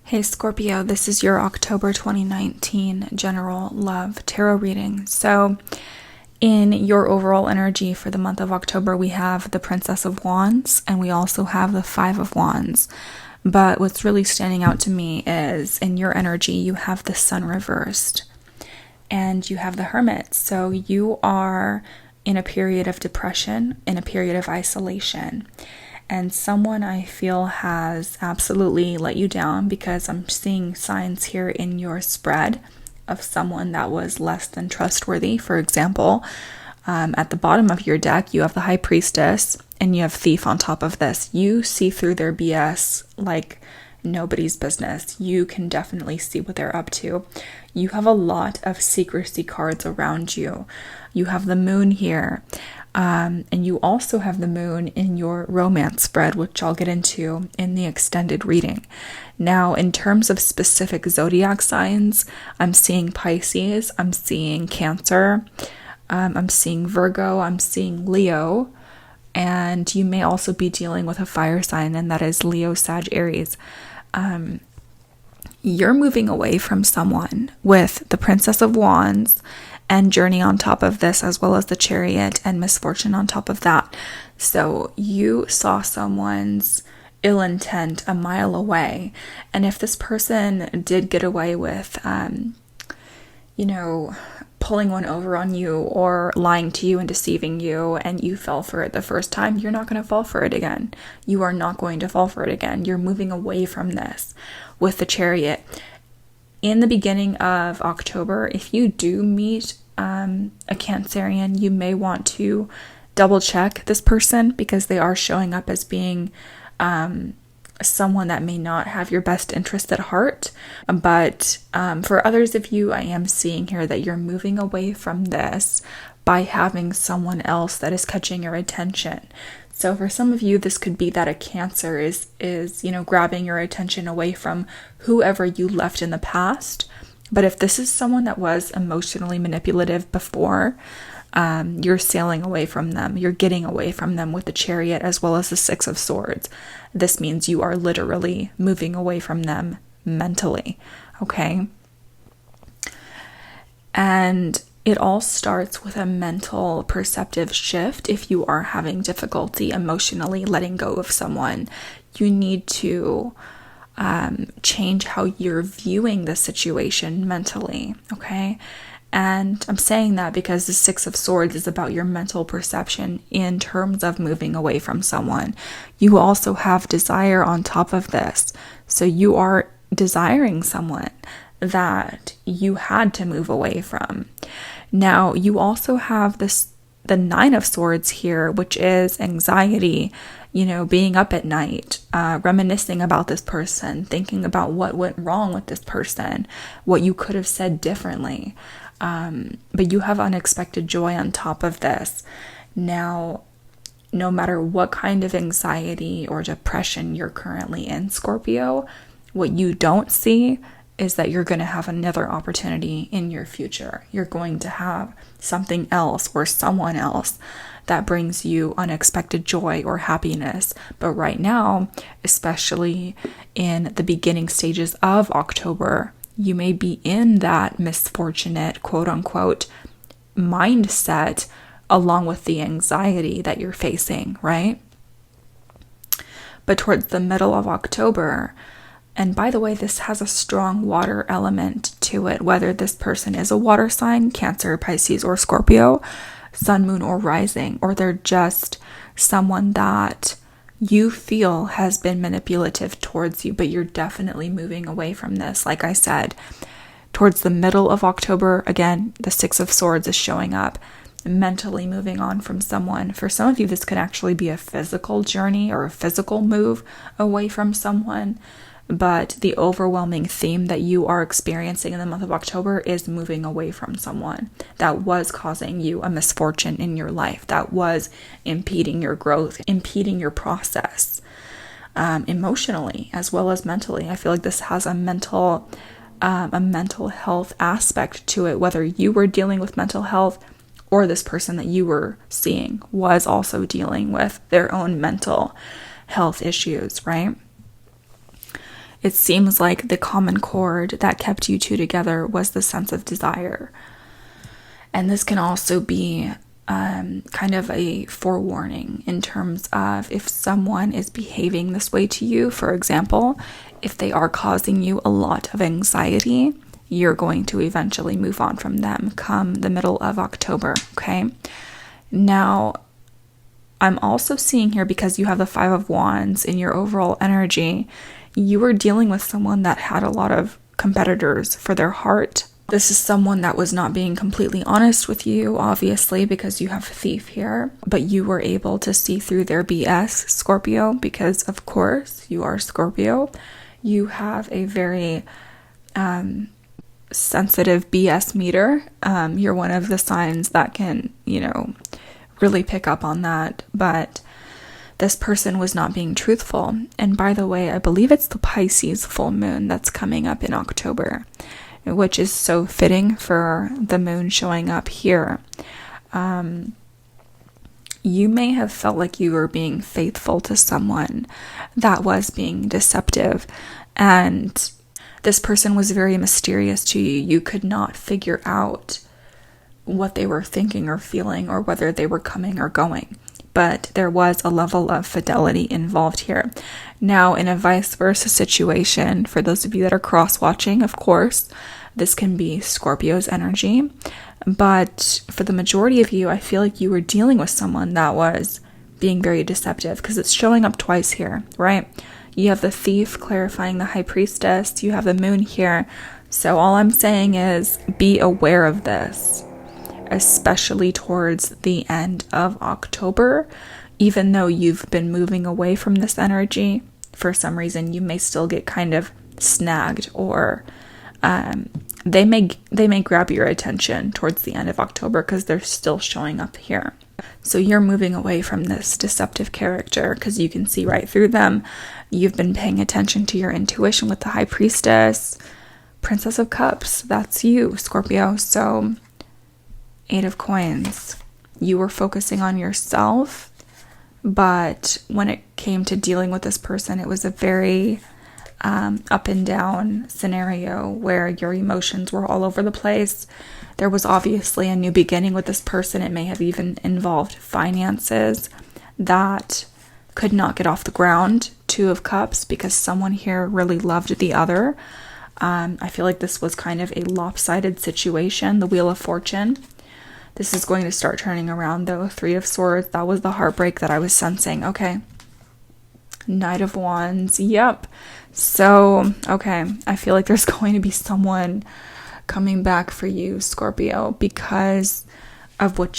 Hey Scorpio, this is your October 2019 general love tarot reading. So in your overall energy for the month of October, we have the Princess of Wands and we also have the Five of Wands. But what's really standing out to me is in your energy, you have the Sun reversed and you have the Hermit. So you are in a period of depression, in a period of isolation. And someone I feel has absolutely let you down, because I'm seeing signs here in your spread of someone that was less than trustworthy. For example, at the bottom of your deck, you have the High Priestess and you have Thief on top of this. You see through their BS like nobody's business. You can definitely see what they're up to. You have a lot of secrecy cards around you. You have the Moon here. And you also have the Moon in your romance spread, which I'll get into in the extended reading. Now, in terms of specific zodiac signs, I'm seeing Pisces, I'm seeing Cancer, I'm seeing Virgo, I'm seeing Leo, and you may also be dealing with a fire sign, and that is Leo, Sag, Aries. You're moving away from someone with the Princess of Wands and Journey on top of this, as well as the Chariot and Misfortune on top of that. So you saw someone's ill intent a mile away. And if this person did get away with, pulling one over on you or lying to you and deceiving you, and you fell for it the first time, you're not going to fall for it again. You are not going to fall for it again. You're moving away from this with the Chariot. In the beginning of October, if you do meet a Cancerian, you may want to double check this person, because they are showing up as being someone that may not have your best interest at heart. But for others of you, I am seeing here that you're moving away from this by having someone else that is catching your attention. So for some of you, this could be that a Cancer is grabbing your attention away from whoever you left in the past. But if this is someone that was emotionally manipulative before, you're sailing away from them. You're getting away from them with the Chariot as well as the Six of Swords. This means you are literally moving away from them mentally, okay? And it all starts with a mental perceptive shift. If you are having difficulty emotionally letting go of someone, you need to change how you're viewing the situation mentally, okay? And I'm saying that because the Six of Swords is about your mental perception in terms of moving away from someone. You also have desire on top of this. So you are desiring someone that you had to move away from. Now, you also have the Nine of Swords here, which is anxiety, being up at night, reminiscing about this person, thinking about what went wrong with this person, what you could have said differently. But you have unexpected joy on top of this. Now, no matter what kind of anxiety or depression you're currently in, Scorpio, what you don't see is that you're going to have another opportunity in your future. You're going to have something else or someone else that brings you unexpected joy or happiness. But right now, especially in the beginning stages of October, you may be in that misfortunate, quote unquote, mindset along with the anxiety that you're facing, right? But towards the middle of October, and by the way, this has a strong water element to it, whether this person is a water sign, Cancer, Pisces, or Scorpio, Sun, Moon, or Rising, or they're just someone that you feel has been manipulative towards you, but you're definitely moving away from this. Like I said, towards the middle of October, again, the Six of Swords is showing up, mentally moving on from someone. For some of you, this could actually be a physical journey or a physical move away from someone. But the overwhelming theme that you are experiencing in the month of October is moving away from someone that was causing you a misfortune in your life, that was impeding your growth, impeding your process, emotionally as well as mentally. I feel like this has a mental health aspect to it, whether you were dealing with mental health or this person that you were seeing was also dealing with their own mental health issues, right? It seems like the common cord that kept you two together was the sense of desire. And this can also be kind of a forewarning in terms of if someone is behaving this way to you. For example, if they are causing you a lot of anxiety, you're going to eventually move on from them come the middle of October, okay? Now, I'm also seeing here, because you have the Five of Wands in your overall energy, you were dealing with someone that had a lot of competitors for their heart. This is someone that was not being completely honest with you, obviously, because you have Thief here, but you were able to see through their BS, Scorpio, because of course you are Scorpio. You have a very sensitive BS meter. You're one of the signs that can, really pick up on that, but this person was not being truthful. And by the way, I believe it's the Pisces full moon that's coming up in October, which is so fitting for the moon showing up here. You may have felt like you were being faithful to someone that was being deceptive, and this person was very mysterious to you. You could not figure out what they were thinking or feeling, or whether they were coming or going. But there was a level of fidelity involved here. Now, in a vice versa situation, for those of you that are cross-watching, of course, this can be Scorpio's energy. But for the majority of you, I feel like you were dealing with someone that was being very deceptive, because it's showing up twice here, right? You have the Thief clarifying the High Priestess. You have the Moon here. So all I'm saying is be aware of this, especially towards the end of October. Even though you've been moving away from this energy, for some reason you may still get kind of snagged, or they may grab your attention towards the end of October because they're still showing up here. So you're moving away from this deceptive character because you can see right through them. You've been paying attention to your intuition with the High Priestess, Princess of Cups. That's you, Scorpio. So Eight of Coins. You were focusing on yourself, but when it came to dealing with this person, it was a very up and down scenario where your emotions were all over the place. There was obviously a new beginning with this person. It may have even involved finances that could not get off the ground. Two of Cups, because someone here really loved the other. I feel like this was kind of a lopsided situation. The Wheel of Fortune. This is going to start turning around though. Three of Swords. That was the heartbreak that I was sensing. Okay. Knight of Wands. Yep. So, okay. I feel like there's going to be someone coming back for you, Scorpio, because of what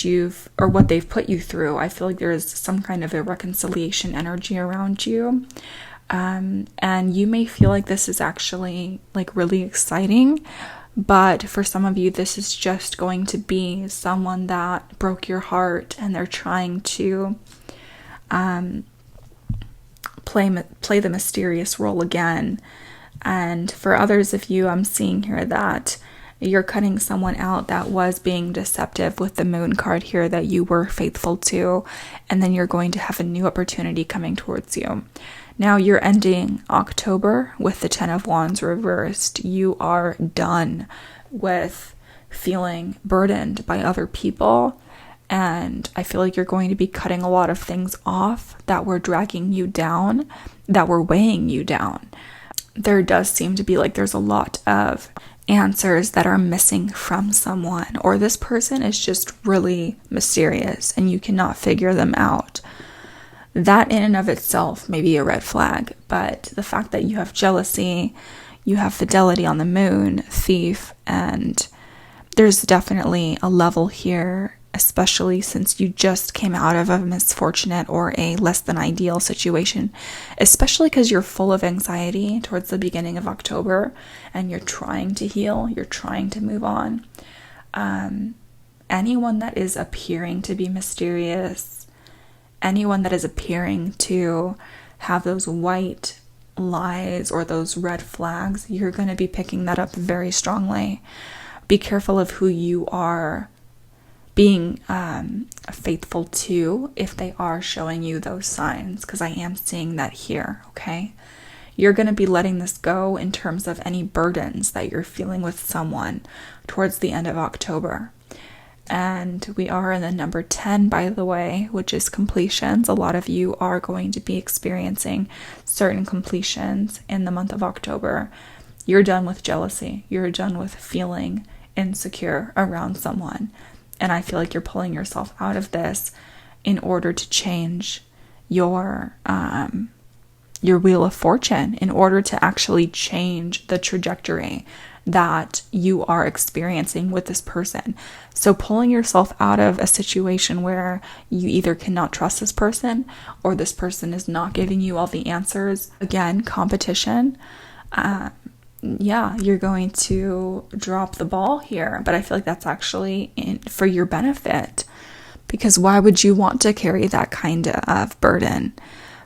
they've put you through. I feel like there is some kind of a reconciliation energy around you. And you may feel like this is actually like really exciting. But for some of you, this is just going to be someone that broke your heart and they're trying to play the mysterious role again. And for others of you, I'm seeing here that you're cutting someone out that was being deceptive with the Moon card here that you were faithful to. And then you're going to have a new opportunity coming towards you. Now you're ending October with the Ten of Wands reversed. You are done with feeling burdened by other people. And I feel like you're going to be cutting a lot of things off that were dragging you down, that were weighing you down. There does seem to be like there's a lot of answers that are missing from someone, or this person is just really mysterious and you cannot figure them out. That in and of itself may be a red flag, but the fact that you have jealousy, you have fidelity on the Moon, Thief, and there's definitely a level here, especially since you just came out of a misfortunate or a less than ideal situation, especially because you're full of anxiety towards the beginning of October and you're trying to heal, you're trying to move on. Anyone that is appearing to be mysterious, anyone that is appearing to have those white lies or those red flags, you're going to be picking that up very strongly. Be careful of who you are being faithful to if they are showing you those signs, because I am seeing that here, okay? you're going to be letting this go in terms of any burdens that you're feeling with someone towards the end of October. And we are in the number 10, by the way, which is completions. A lot of you are going to be experiencing certain completions in the month of October. You're done with jealousy. You're done with feeling insecure around someone. And I feel like you're pulling yourself out of this in order to change your Wheel of Fortune, in order to actually change the trajectory that you are experiencing with this person. So pulling yourself out of a situation where you either cannot trust this person or this person is not giving you all the answers. Again, competition. You're going to drop the ball here, but I feel like that's actually for your benefit, because why would you want to carry that kind of burden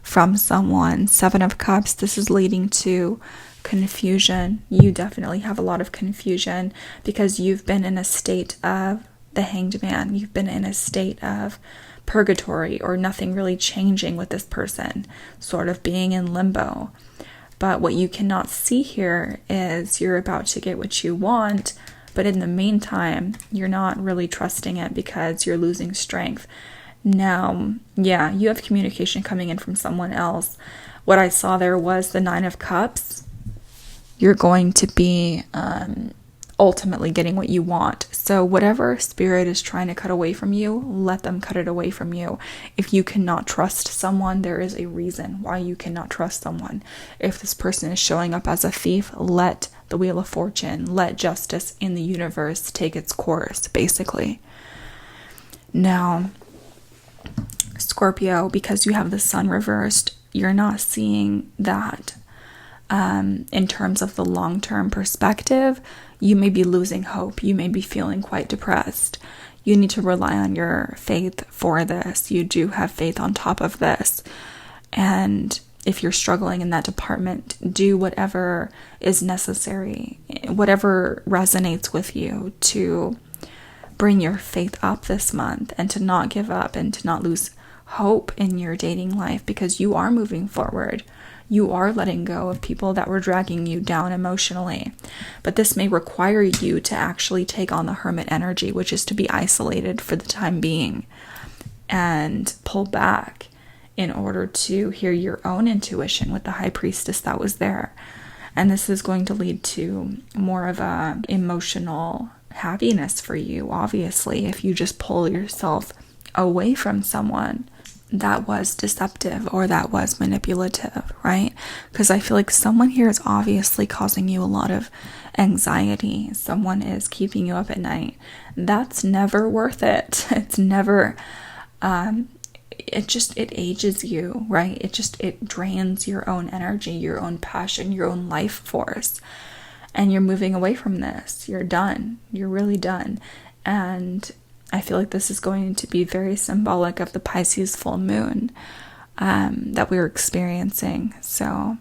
from someone? 7 of Cups, this is leading to confusion. You definitely have a lot of confusion because you've been in a state of the Hanged Man. You've been in a state of purgatory, or nothing really changing with this person, sort of being in limbo. But what you cannot see here is you're about to get what you want, but in the meantime, you're not really trusting it because you're losing strength. Now, you have communication coming in from someone else. What I saw there was the 9 of Cups. You're going to be ultimately getting what you want. So whatever spirit is trying to cut away from you, let them cut it away from you. If you cannot trust someone, there is a reason why you cannot trust someone. If this person is showing up as a thief, let the Wheel of Fortune, let justice in the universe take its course, basically. Now, Scorpio, because you have the Sun reversed, you're not seeing that. In terms of the long-term perspective, you may be losing hope. You may be feeling quite depressed. You need to rely on your faith for this. You do have faith on top of this. And if you're struggling in that department, do whatever is necessary, whatever resonates with you to bring your faith up this month, and to not give up and to not lose hope in your dating life, because you are moving forward. You are letting go of people that were dragging you down emotionally. But this may require you to actually take on the Hermit energy, which is to be isolated for the time being and pull back in order to hear your own intuition with the High Priestess that was there. And this is going to lead to more of a emotional happiness for you, obviously, if you just pull yourself away from someone that was deceptive or that was manipulative, right? Because I feel like someone here is obviously causing you a lot of anxiety. Someone is keeping you up at night. That's never worth it. It's never, it ages you, right? It drains your own energy, your own passion, your own life force. And you're moving away from this. You're done. You're really done. And I feel like this is going to be very symbolic of the Pisces full moon that we're experiencing. So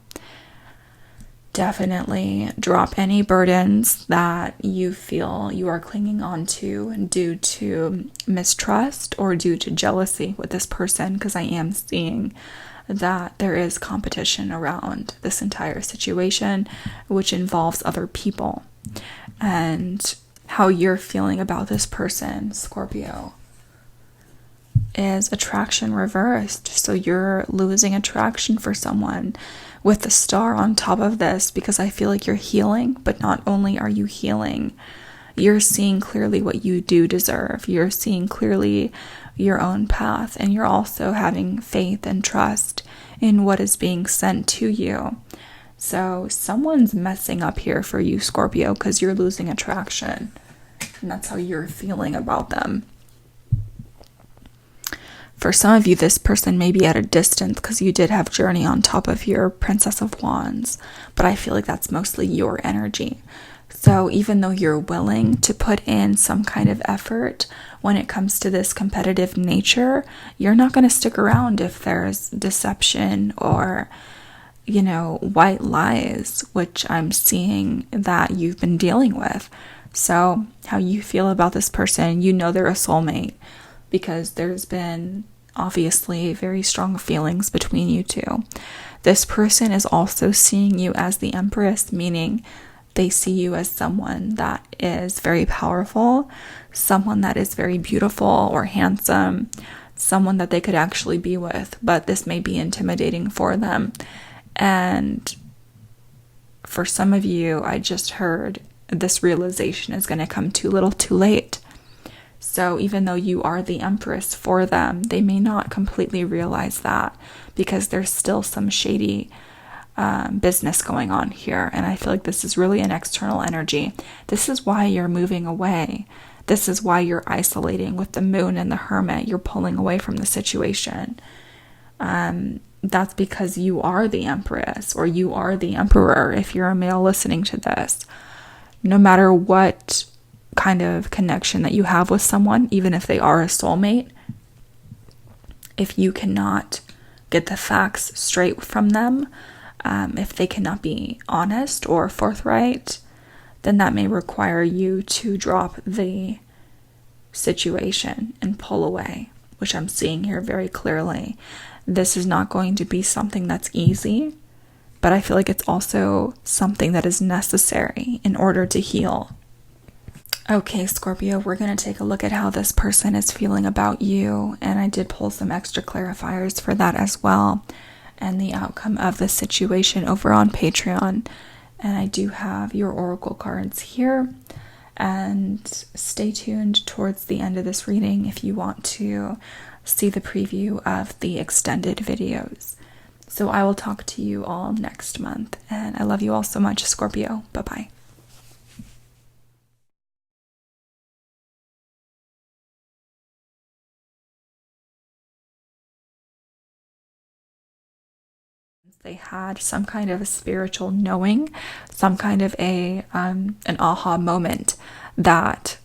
definitely drop any burdens that you feel you are clinging on to due to mistrust or due to jealousy with this person, because I am seeing that there is competition around this entire situation, which involves other people. And how you're feeling about this person, Scorpio, is attraction reversed. So you're losing attraction for someone with the Star on top of this, because I feel like you're healing, but not only are you healing, you're seeing clearly what you do deserve. You're seeing clearly your own path, and you're also having faith and trust in what is being sent to you. So someone's messing up here for you, Scorpio, because you're losing attraction. And that's how you're feeling about them. For some of you, this person may be at a distance because you did have Journey on top of your Princess of Wands. But I feel like that's mostly your energy. So even though you're willing to put in some kind of effort when it comes to this competitive nature, you're not going to stick around if there's deception or, white lies, which I'm seeing that you've been dealing with. So how you feel about this person, they're a soulmate, because there's been obviously very strong feelings between you two. This person is also seeing you as the Empress, meaning they see you as someone that is very powerful, someone that is very beautiful or handsome, someone that they could actually be with, but this may be intimidating for them. And for some of you, I just heard this realization is going to come too little too late. So even though you are the Empress for them, they may not completely realize that, because there's still some shady business going on here. And I feel like this is really an external energy. This is why you're moving away. This is why you're isolating with the Moon and the Hermit. You're pulling away from the situation. That's because you are the Empress, or you are the Emperor if you're a male listening to this. No matter what kind of connection that you have with someone, even if they are a soulmate, if you cannot get the facts straight from them, if they cannot be honest or forthright, then that may require you to drop the situation and pull away, which I'm seeing here very clearly. This is not going to be something that's easy, but I feel like it's also something that is necessary in order to heal. Okay, Scorpio, we're going to take a look at how this person is feeling about you, and I did pull some extra clarifiers for that as well, and the outcome of the situation over on Patreon. And I do have your oracle cards here, and stay tuned towards the end of this reading if you want to see the preview of the extended videos. So I will talk to you all next month, and I love you all so much, Scorpio. Bye-bye. They had some kind of a spiritual knowing, some kind of an aha moment that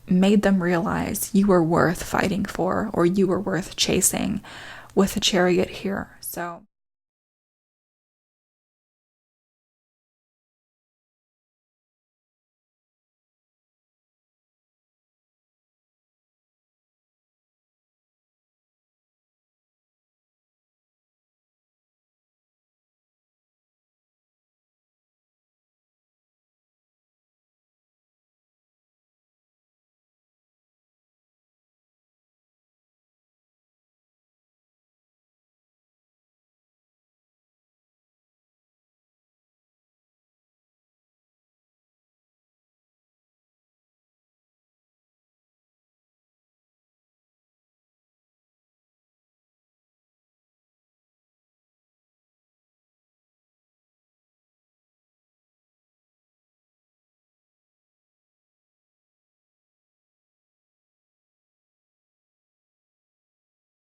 made them realize you were worth fighting for, or you were worth chasing, with a Chariot here. So